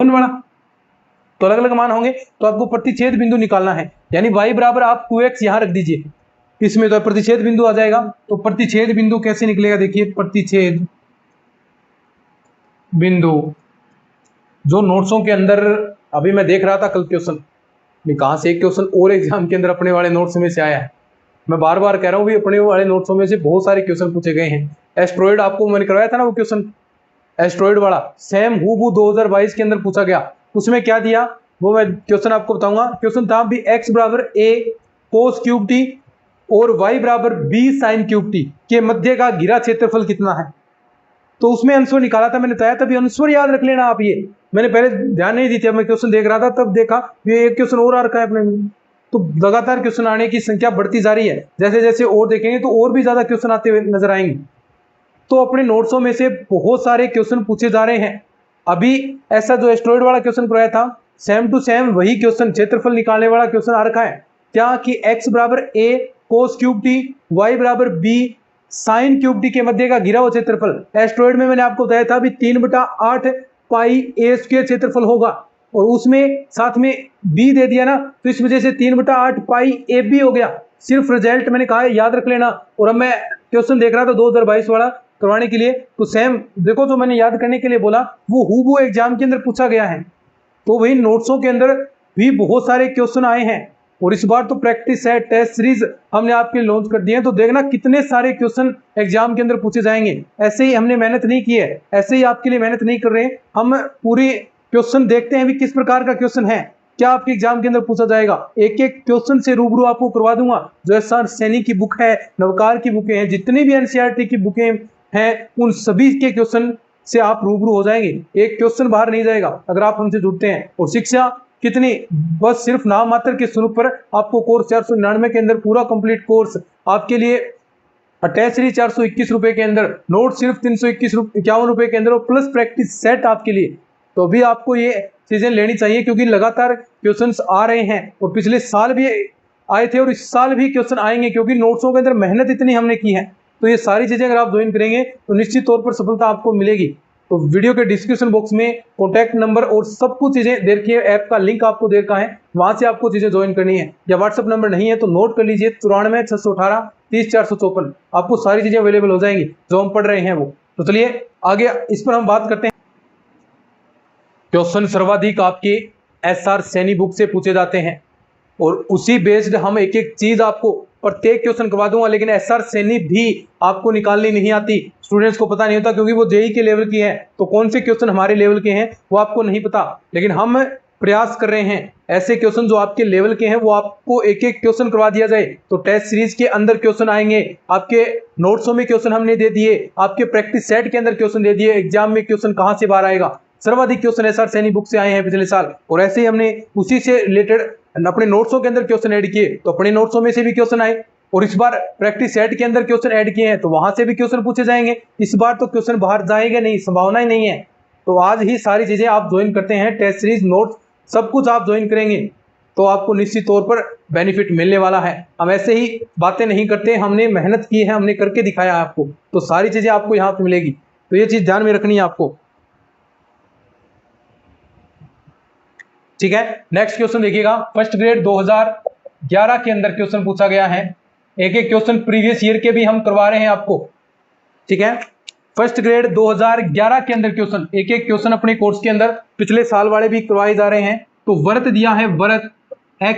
Common वाला, तो अलग अलग मान होंगे, तो आपको प्रतिच्छेद बिंदु निकालना है। यानी y बराबर आप 2x यहां रख दीजिए इसमें, तो प्रतिच्छेद बिंदु आ जाएगा। तो प्रतिच्छेद बिंदु कैसे निकलेगा, देखिए प्रतिच्छेद बिंदु जो नोट्सों के अंदर अभी मैं देख रहा था कल क्वेश्चन में, कहां से एक क्वेश्चन और एग्जाम के अंदर अपने वाले नोट्स में से आया है। मैं बार बार कह रहा हूँ भी अपने वाले नोट्सों में से बहुत सारे क्वेश्चन पूछे गए हैं। एस्ट्रॉइड आपको मैंने करवाया था ना वो क्वेश्चन, एस्ट्रॉइड वाला सेम हूबहू 2022 के अंदर पूछा गया। उसमें क्या दिया वो मैं क्वेश्चन आपको बताऊंगा। क्वेश्चन था भी x बराबर a cos क्यूब टी और y बराबर b sin क्यूब टी के मध्य का घिरा क्षेत्रफल कितना है। तो उसमें आंसर निकाला था, मैंने बताया था भी आंसर याद रख लेना आप। ये मैंने पहले ध्यान नहीं दी थी, मैं क्वेश्चन देख रहा था तब देखा ये एक क्वेश्चन और आ रखा है अपने में। तो लगातार क्वेश्चन आने की संख्या बढ़ती जा रही है, जैसे जैसे और देखेंगे तो और भी ज्यादा क्वेश्चन आते हुए नजर आएंगे। तो अपने नोट्सों में से बहुत सारे क्वेश्चन पूछे जा रहे हैं। अभी ऐसा जो एस्ट्रॉइड वाला क्वेश्चन कराया था सेम टू सेम वही क्वेश्चन क्षेत्रफल निकालने वाला क्वेश्चन आ रखा है। क्या कि x बराबर a cos cube T, y बराबर b sin क्यूब टी के मध्य का घिरा हुआ क्षेत्रफल। एस्ट्रॉइड में मैंने आपको बताया था भी 3/8 पाई a स्क्वायर क्षेत्रफल होगा, और उसमें साथ में b दे दिया ना, तो इस वजह से 3/8 पाई a b हो गया। सिर्फ रिजल्ट मैंने कहा याद रख लेना। और अब मैं क्वेश्चन देख रहा था 2022 वाला करवाने के लिए, तो सेम देखो जो मैंने याद करने के लिए बोला वो हूबहू एग्जाम के अंदर पूछा गया है। तो वही नोट्सों के अंदर भी बहुत सारे क्वेश्चन आए हैं, और इस बार तो प्रैक्टिस है, टेस्ट सीरीज हमने आपके लॉन्च कर दिए हैं। तो देखना कितने सारे क्वेश्चन एग्जाम के अंदर पूछे जाएंगे। ऐसे ही हमने मेहनत नहीं की है, ऐसे ही आपके लिए मेहनत नहीं कर रहे हैं हम। पूरी क्वेश्चन देखते हैं भी किस प्रकार का क्वेश्चन है, क्या आपके एग्जाम के अंदर पूछा जाएगा। एक एक क्वेश्चन से रूबरू आपको करवा दूंगा। जो एसआर सैनी की बुक है, नवकार की बुकें हैं, जितनी भी एनसीईआरटी की बुकें हैं, उन सभी के क्वेश्चन से आप रूबरू हो जाएंगे। एक क्वेश्चन बाहर नहीं जाएगा अगर आप हमसे जुड़ते हैं। और शिक्षा कितनी, बस सिर्फ नाम मात्र के स्वरूप पर आपको कोर्स 499 के अंदर पूरा कंप्लीट कोर्स आपके लिए अटैच सीरीज 421 रुपए के अंदर, नोट सिर्फ 351 रुपए के अंदर, और प्लस प्रैक्टिस सेट आपके लिए। तो अभी आपको ये चीजें लेनी चाहिए क्योंकि लगातार क्वेश्चंस आ रहे हैं, और पिछले साल भी आए थे और इस साल भी क्वेश्चन आएंगे, क्योंकि नोट्सों के अंदर मेहनत इतनी हमने की है। तो ये सारी चीजें अगर आप ज्वाइन करेंगे तो निश्चित तौर पर सफलता आपको मिलेगी। तो वीडियो के डिस्क्रिप्शन बॉक्स में कॉन्टैक्ट नंबर और सब कुछ चीजें देखिए, ऐप का लिंक आपको दे रखा है, वहां से आपको चीजें ज्वाइन करनी है। या व्हाट्सअप नंबर नहीं है तो नोट कर लीजिए 94 618 30 454, आपको सारी चीजें अवेलेबल हो जाएंगी जो हम पढ़ रहे हैं वो। तो चलिए आगे इस पर हम बात करते हैं। क्वेश्चन सर्वाधिक आपके एसआर सैनी बुक से पूछे जाते हैं, और उसी बेस्ड हम एक एक चीज आपको प्रत्येक क्वेश्चन करवा दूंगा। लेकिन एसआर सैनी भी आपको निकालनी नहीं आती, स्टूडेंट्स को पता नहीं होता, क्योंकि वो जेई के लेवल की है। तो कौन से क्वेश्चन हमारे लेवल के हैं वो आपको नहीं पता, लेकिन हम प्रयास कर रहे हैं ऐसे क्वेश्चन जो आपके लेवल के हैं वो आपको एक एक क्वेश्चन करवा दिया जाए। तो टेस्ट सीरीज के अंदर क्वेश्चन आएंगे, आपके नोट्सों में क्वेश्चन हमने दे दिए, आपके प्रैक्टिस सेट के अंदर क्वेश्चन दे दिए, एग्जाम में क्वेश्चन कहां से बाहर आएगा। सर्वाधिक क्वेश्चन एसआर सैनी बुक से आए हैं पिछले साल, और ऐसे ही हमने उसी से रिलेटेड अपने नोट्सों के अंदर क्वेश्चन ऐड किए, तो अपने नोट्सों में से भी क्वेश्चन आए। और इस बार प्रैक्टिस सेट के अंदर क्वेश्चन ऐड किए हैं, तो वहां से भी क्वेश्चन पूछे जाएंगे। इस बार तो क्वेश्चन बाहर जाएंगे नहीं, संभावना ही नहीं है। तो आज ही सारी चीजें आप ज्वाइन करते हैं, टेस्ट सीरीज, नोट्स, सब कुछ आप ज्वाइन करेंगे तो आपको निश्चित तौर पर बेनिफिट मिलने वाला है। हम ऐसे ही बातें नहीं करते, हमने मेहनत की है, हमने करके दिखाया है आपको, तो सारी चीजें आपको यहाँ पे मिलेगी। तो ये चीज ध्यान में रखनी है आपको, ठीक है। नेक्स्ट क्वेश्चन देखिएगा, फर्स्ट ग्रेड 2011 के अंदर क्वेश्चन पूछा गया है। एक एक क्वेश्चन प्रीवियस ईयर के भी हम करवा रहे हैं आपको, ठीक है। फर्स्ट ग्रेड 2011 के अंदर क्वेश्चन, एक एक क्वेश्चन अपने कोर्स के अंदर पिछले साल वाले भी करवाए जा रहे हैं। तो व्रत दिया है, व्रत